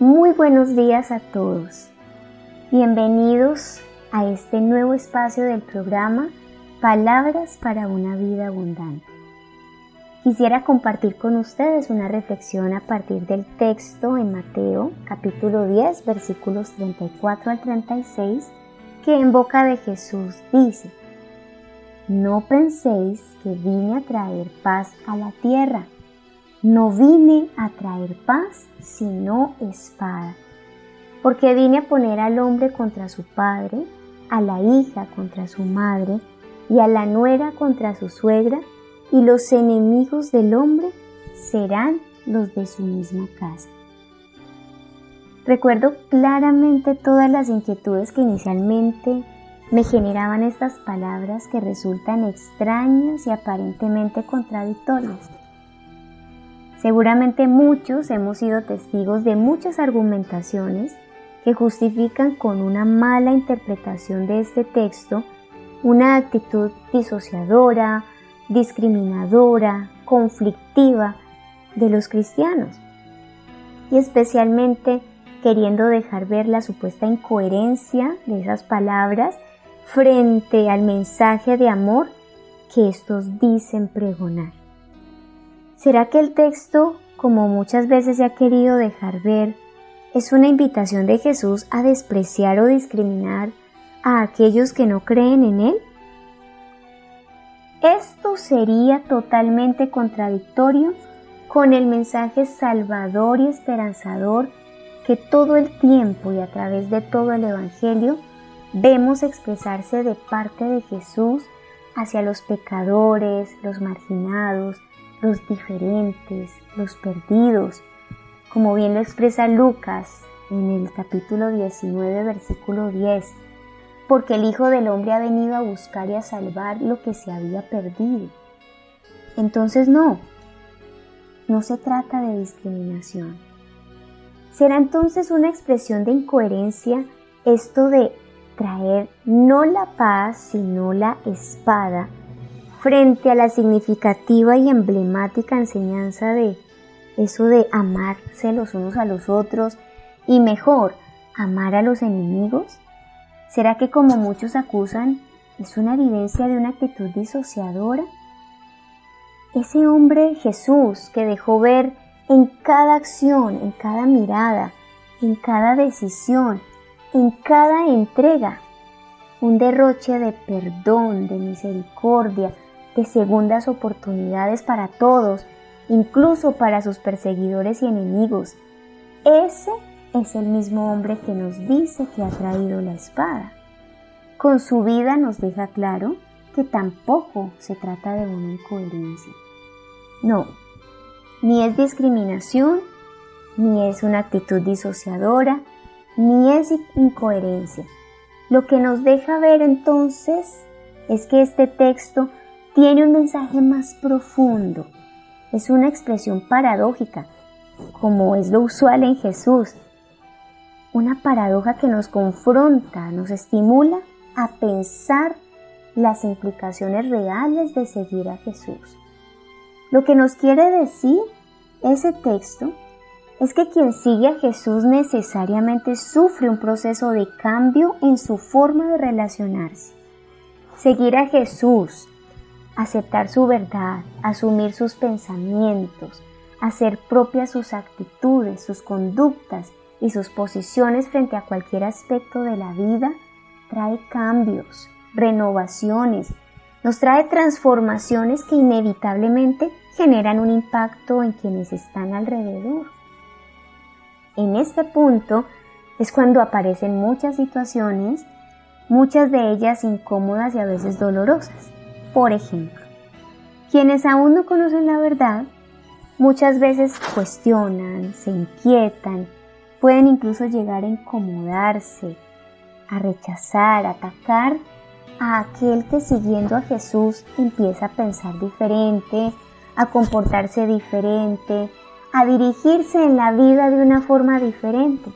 Muy buenos días a todos. Bienvenidos a este nuevo espacio del programa Palabras para una vida abundante. Quisiera compartir con ustedes una reflexión a partir del texto en Mateo, capítulo 10, versículos 34 al 36, que en boca de Jesús dice: No penséis que vine a traer paz a la tierra. No vine a traer paz, sino espada. Porque vine a poner al hombre contra su padre, a la hija contra su madre, y a la nuera contra su suegra, y los enemigos del hombre serán los de su misma casa. Recuerdo claramente todas las inquietudes que inicialmente me generaban estas palabras que resultan extrañas y aparentemente contradictorias. Seguramente muchos hemos sido testigos de muchas argumentaciones que justifican con una mala interpretación de este texto una actitud disociadora, discriminadora, conflictiva de los cristianos, y especialmente queriendo dejar ver la supuesta incoherencia de esas palabras frente al mensaje de amor que estos dicen pregonar. ¿Será que el texto, como muchas veces se ha querido dejar ver, es una invitación de Jesús a despreciar o discriminar a aquellos que no creen en Él? Esto sería totalmente contradictorio con el mensaje salvador y esperanzador que todo el tiempo y a través de todo el Evangelio vemos expresarse de parte de Jesús hacia los pecadores, los marginados, los diferentes, los perdidos, como bien lo expresa Lucas en el capítulo 19, versículo 10, porque el Hijo del Hombre ha venido a buscar y a salvar lo que se había perdido. Entonces no se trata de discriminación. ¿Será entonces una expresión de incoherencia esto de traer no la paz, sino la espada, frente a la significativa y emblemática enseñanza de eso de amarse los unos a los otros y mejor, amar a los enemigos? ¿Será que, como muchos acusan, es una evidencia de una actitud disociadora? Ese hombre Jesús que dejó ver en cada acción, en cada mirada, en cada decisión, en cada entrega, un derroche de perdón, de misericordia, de segundas oportunidades para todos, incluso para sus perseguidores y enemigos. Ese es el mismo hombre que nos dice que ha traído la espada. Con su vida nos deja claro que tampoco se trata de una incoherencia. No, ni es discriminación, ni es una actitud disociadora, ni es incoherencia. Lo que nos deja ver entonces es que este texto tiene un mensaje más profundo. Es una expresión paradójica, como es lo usual en Jesús. Una paradoja que nos confronta, nos estimula a pensar las implicaciones reales de seguir a Jesús. Lo que nos quiere decir ese texto es que quien sigue a Jesús necesariamente sufre un proceso de cambio en su forma de relacionarse. Seguir a Jesús, aceptar su verdad, asumir sus pensamientos, hacer propias sus actitudes, sus conductas y sus posiciones frente a cualquier aspecto de la vida, trae cambios, renovaciones, nos trae transformaciones que inevitablemente generan un impacto en quienes están alrededor. En este punto es cuando aparecen muchas situaciones, muchas de ellas incómodas y a veces dolorosas. Por ejemplo, quienes aún no conocen la verdad, muchas veces cuestionan, se inquietan, pueden incluso llegar a incomodarse, a rechazar, a atacar a aquel que siguiendo a Jesús empieza a pensar diferente, a comportarse diferente, a dirigirse en la vida de una forma diferente.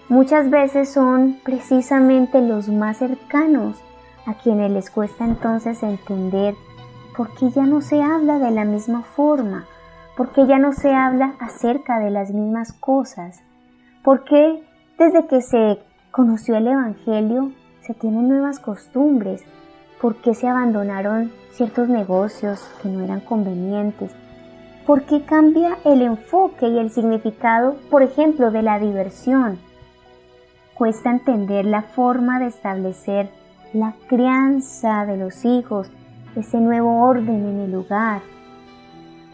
Muchas veces son precisamente los más cercanos a quienes les cuesta entonces entender por qué ya no se habla de la misma forma, por qué ya no se habla acerca de las mismas cosas, ¿Por qué desde que se conoció el Evangelio se tienen nuevas costumbres? ¿Por qué se abandonaron ciertos negocios que no eran convenientes? ¿Por qué cambia el enfoque y el significado, por ejemplo, de la diversión? Cuesta entender la forma de establecer la crianza de los hijos, ese nuevo orden en el hogar,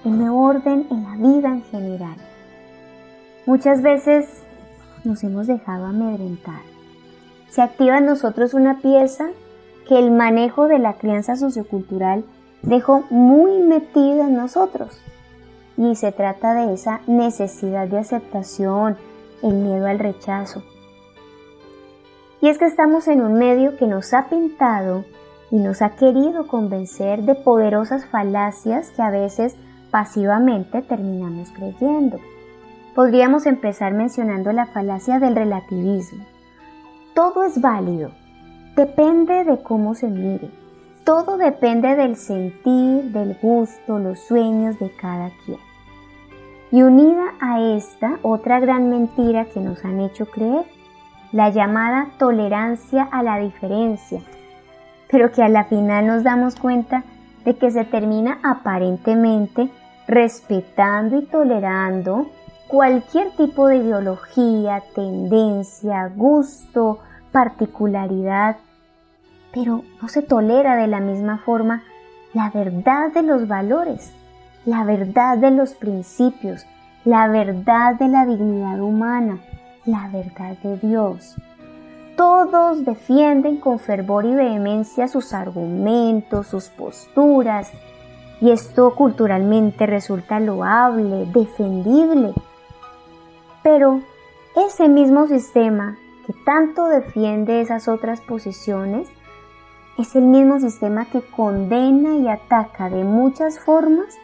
el nuevo orden en la vida en general. Muchas veces nos hemos dejado amedrentar. Se activa en nosotros una pieza que el manejo de la crianza sociocultural dejó muy metida en nosotros. Y se trata de esa necesidad de aceptación, el miedo al rechazo. Y es que estamos en un medio que nos ha pintado y nos ha querido convencer de poderosas falacias que a veces pasivamente terminamos creyendo. Podríamos empezar mencionando la falacia del relativismo. Todo es válido, depende de cómo se mire. Todo depende del sentir, del gusto, los sueños de cada quien. Y unida a esta, otra gran mentira que nos han hecho creer, la llamada tolerancia a la diferencia, pero que a la final nos damos cuenta de que se termina aparentemente respetando y tolerando cualquier tipo de ideología, tendencia, gusto, particularidad, pero no se tolera de la misma forma la verdad de los valores, la verdad de los principios, la verdad de la dignidad humana, la verdad de Dios. Todos defienden con fervor y vehemencia sus argumentos, sus posturas, y esto culturalmente resulta loable, defendible. Pero ese mismo sistema que tanto defiende esas otras posiciones es el mismo sistema que condena y ataca de muchas formas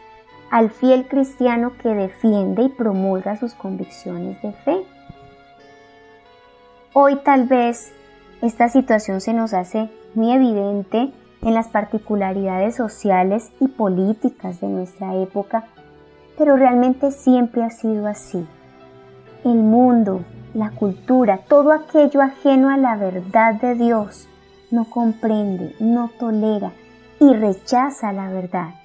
al fiel cristiano que defiende y promulga sus convicciones de fe. Hoy tal vez esta situación se nos hace muy evidente en las particularidades sociales y políticas de nuestra época, pero realmente siempre ha sido así. El mundo, la cultura, todo aquello ajeno a la verdad de Dios no comprende, no tolera y rechaza la verdad.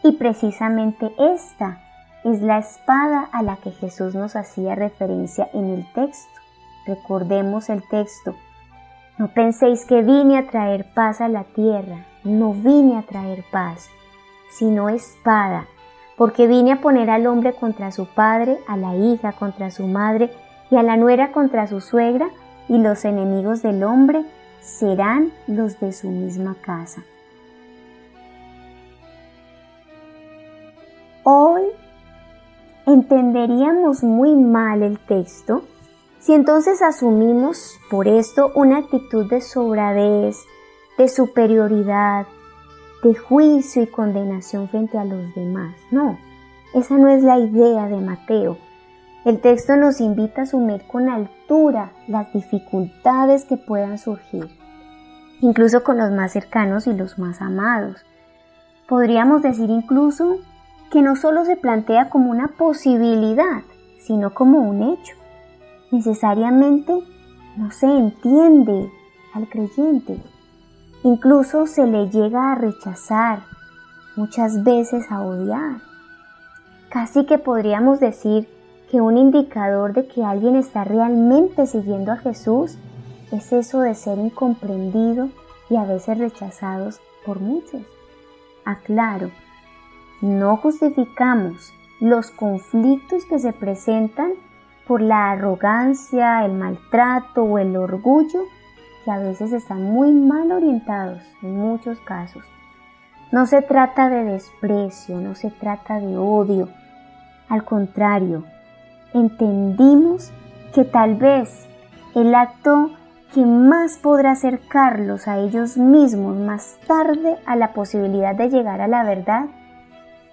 Y precisamente esta es la espada a la que Jesús nos hacía referencia en el texto. Recordemos el texto. No penséis que vine a traer paz a la tierra, no vine a traer paz, sino espada, porque vine a poner al hombre contra su padre, a la hija contra su madre y a la nuera contra su suegra, y los enemigos del hombre serán los de su misma casa. Hoy entenderíamos muy mal el texto si entonces asumimos por esto una actitud de sobradez, de superioridad, de juicio y condenación frente a los demás. No, esa no es la idea de Mateo. El texto nos invita a asumir con altura las dificultades que puedan surgir, incluso con los más cercanos y los más amados. Podríamos decir incluso que no solo se plantea como una posibilidad, sino como un hecho. Necesariamente no se entiende al creyente. Incluso se le llega a rechazar, muchas veces a odiar. Casi que podríamos decir que un indicador de que alguien está realmente siguiendo a Jesús es eso de ser incomprendido y a veces rechazados por muchos. Aclaro, no justificamos los conflictos que se presentan por la arrogancia, el maltrato o el orgullo que a veces están muy mal orientados en muchos casos. No se trata de desprecio, no se trata de odio. Al contrario, entendimos que tal vez el acto que más podrá acercarlos a ellos mismos más tarde a la posibilidad de llegar a la verdad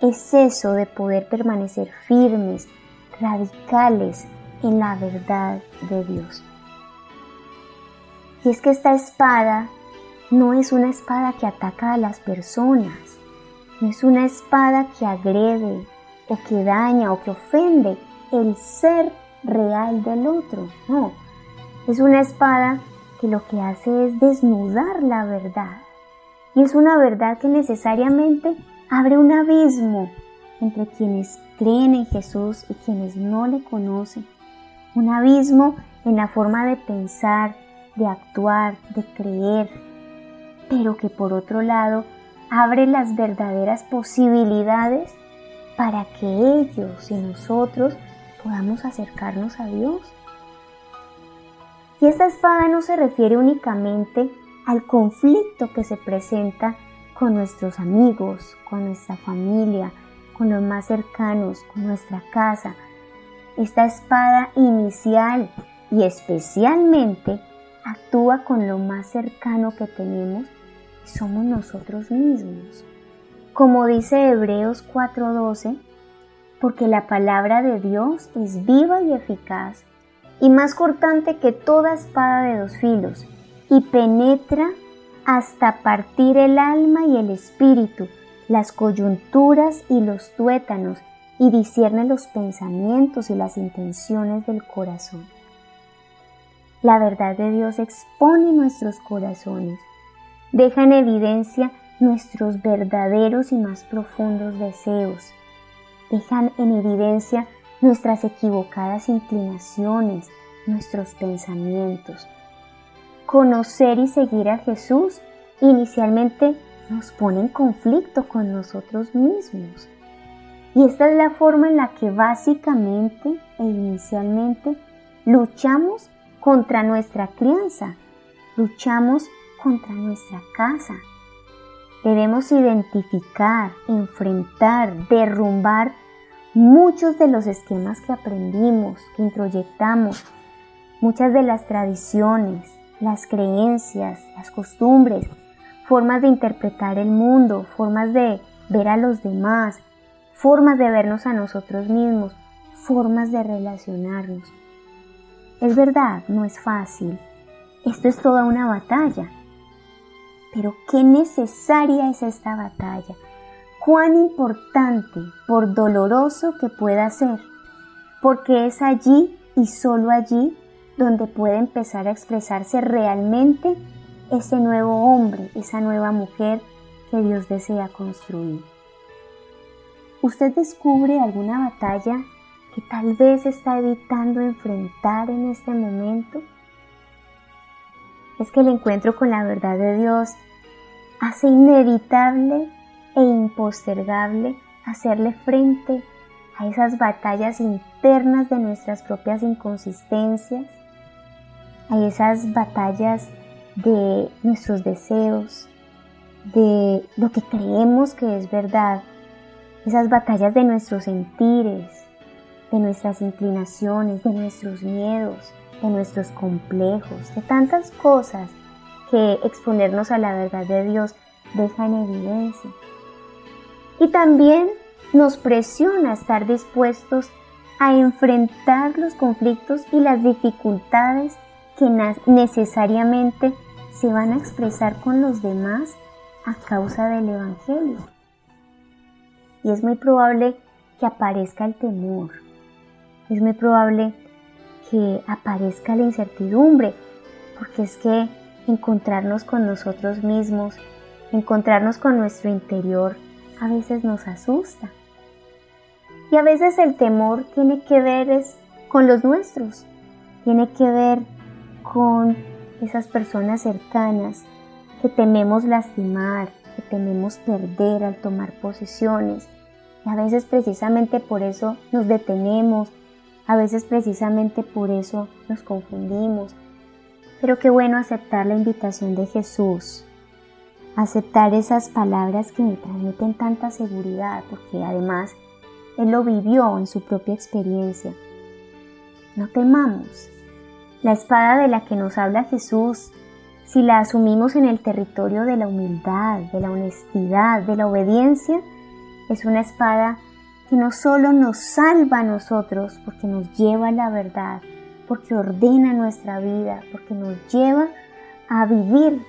es eso de poder permanecer firmes, radicales en la verdad de Dios. Y es que esta espada no es una espada que ataca a las personas, no es una espada que agrede o que daña o que ofende el ser real del otro. No, es una espada que lo que hace es desnudar la verdad. Y es una verdad que necesariamente abre un abismo entre quienes creen en Jesús y quienes no le conocen. Un abismo en la forma de pensar, de actuar, de creer, pero que por otro lado abre las verdaderas posibilidades para que ellos y nosotros podamos acercarnos a Dios. Y esta espada no se refiere únicamente al conflicto que se presenta con nuestros amigos, con nuestra familia, con los más cercanos, con nuestra casa. Esta espada inicial y especialmente actúa con lo más cercano que tenemos y somos nosotros mismos. Como dice Hebreos 4:12, porque la palabra de Dios es viva y eficaz y más cortante que toda espada de dos filos y penetra hasta partir el alma y el espíritu, las coyunturas y los tuétanos, y discierne los pensamientos y las intenciones del corazón. La verdad de Dios expone nuestros corazones, deja en evidencia nuestros verdaderos y más profundos deseos, dejan en evidencia nuestras equivocadas inclinaciones, nuestros pensamientos. Conocer y seguir a Jesús inicialmente nos pone en conflicto con nosotros mismos. Y esta es la forma en la que básicamente e inicialmente luchamos contra nuestra crianza, luchamos contra nuestra casa. Debemos identificar, enfrentar, derrumbar muchos de los esquemas que aprendimos, que introyectamos, muchas de las tradiciones, las creencias, las costumbres, formas de interpretar el mundo, formas de ver a los demás, formas de vernos a nosotros mismos, formas de relacionarnos. Es verdad, no es fácil. Esto es toda una batalla. Pero qué necesaria es esta batalla. Cuán importante, por doloroso que pueda ser, porque es allí y solo allí donde puede empezar a expresarse realmente ese nuevo hombre, esa nueva mujer que Dios desea construir. ¿Usted descubre alguna batalla que tal vez está evitando enfrentar en este momento? Es que el encuentro con la verdad de Dios hace inevitable e impostergable hacerle frente a esas batallas internas de nuestras propias inconsistencias, a esas batallas de nuestros deseos, de lo que creemos que es verdad, esas batallas de nuestros sentires, de nuestras inclinaciones, de nuestros miedos, de nuestros complejos, de tantas cosas que exponernos a la verdad de Dios deja en evidencia. Y también nos presiona estar dispuestos a enfrentar los conflictos y las dificultades que necesariamente se van a expresar con los demás a causa del Evangelio. Y es muy probable que aparezca el temor, es muy probable que aparezca la incertidumbre, porque es que encontrarnos con nosotros mismos, encontrarnos con nuestro interior, a veces nos asusta. Y a veces el temor tiene que ver con los nuestros, tiene que ver con esas personas cercanas que tememos lastimar, que tememos perder al tomar posesiones. Y a veces precisamente por eso nos detenemos, a veces precisamente por eso nos confundimos. Pero qué bueno aceptar la invitación de Jesús, aceptar esas palabras que me transmiten tanta seguridad, porque además Él lo vivió en su propia experiencia. No temamos. La espada de la que nos habla Jesús, si la asumimos en el territorio de la humildad, de la honestidad, de la obediencia, es una espada que no solo nos salva a nosotros, porque nos lleva a la verdad, porque ordena nuestra vida, porque nos lleva a vivir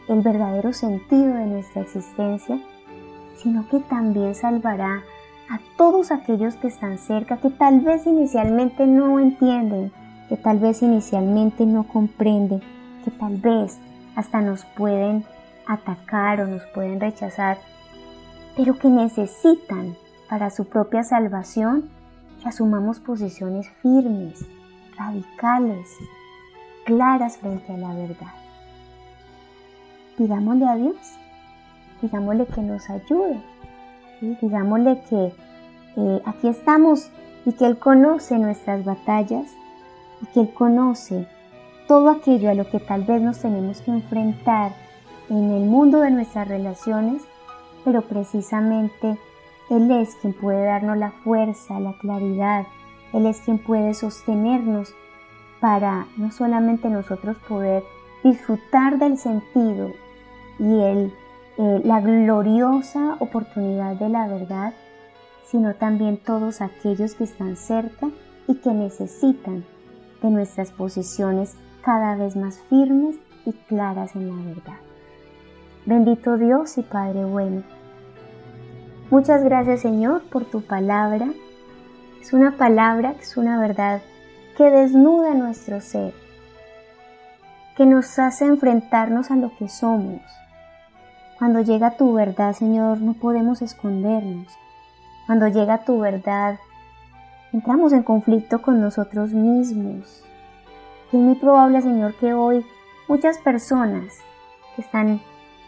el verdadero sentido de nuestra existencia, sino que también salvará a todos aquellos que están cerca, que tal vez inicialmente no entienden, que tal vez inicialmente no comprenden, que tal vez hasta nos pueden atacar o nos pueden rechazar, pero que necesitan para su propia salvación que asumamos posiciones firmes, radicales, claras frente a la verdad. Digámosle a Dios, digámosle que nos ayude, ¿sí? Digámosle que aquí estamos y que Él conoce nuestras batallas y que Él conoce todo aquello a lo que tal vez nos tenemos que enfrentar en el mundo de nuestras relaciones, pero precisamente Él es quien puede darnos la fuerza, la claridad, Él es quien puede sostenernos para no solamente nosotros poder disfrutar del sentido y la gloriosa oportunidad de la verdad, sino también todos aquellos que están cerca y que necesitan de nuestras posiciones cada vez más firmes y claras en la verdad. Bendito Dios y Padre bueno. Muchas gracias, Señor, por tu palabra. Es una palabra, es una verdad que desnuda nuestro ser, que nos hace enfrentarnos a lo que somos. Cuando llega tu verdad, Señor, no podemos escondernos. Cuando llega tu verdad, entramos en conflicto con nosotros mismos. Y es muy probable, Señor, que hoy muchas personas que están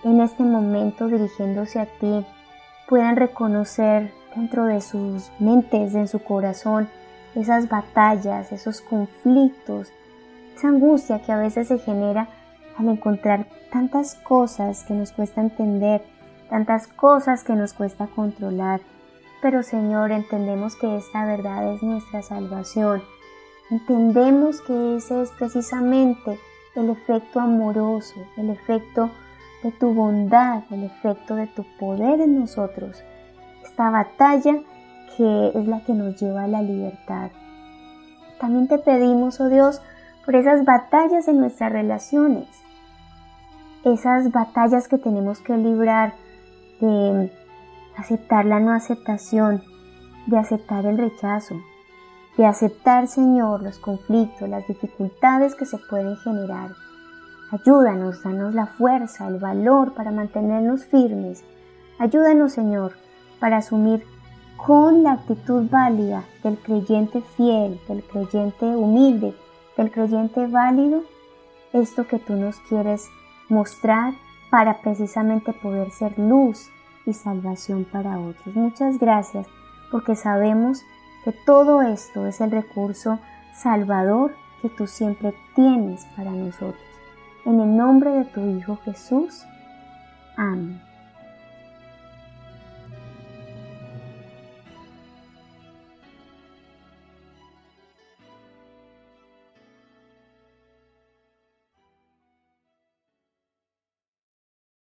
en este momento dirigiéndose a ti puedan reconocer dentro de sus mentes, en su corazón, esas batallas, esos conflictos, esa angustia que a veces se genera al encontrar tantas cosas que nos cuesta entender, tantas cosas que nos cuesta controlar. Pero Señor, entendemos que esta verdad es nuestra salvación. Entendemos que ese es precisamente el efecto amoroso, el efecto de tu bondad, el efecto de tu poder en nosotros. Esta batalla que es la que nos lleva a la libertad. También te pedimos, oh Dios, por esas batallas en nuestras relaciones, esas batallas que tenemos que librar de aceptar la no aceptación, de aceptar el rechazo, de aceptar, Señor, los conflictos, las dificultades que se pueden generar. Ayúdanos, danos la fuerza, el valor para mantenernos firmes. Ayúdanos, Señor, para asumir con la actitud válida del creyente fiel, del creyente humilde, del creyente válido, esto que tú nos quieres mostrar para precisamente poder ser luz y salvación para otros. Muchas gracias, porque sabemos que todo esto es el recurso salvador que tú siempre tienes para nosotros. En el nombre de tu Hijo Jesús. Amén.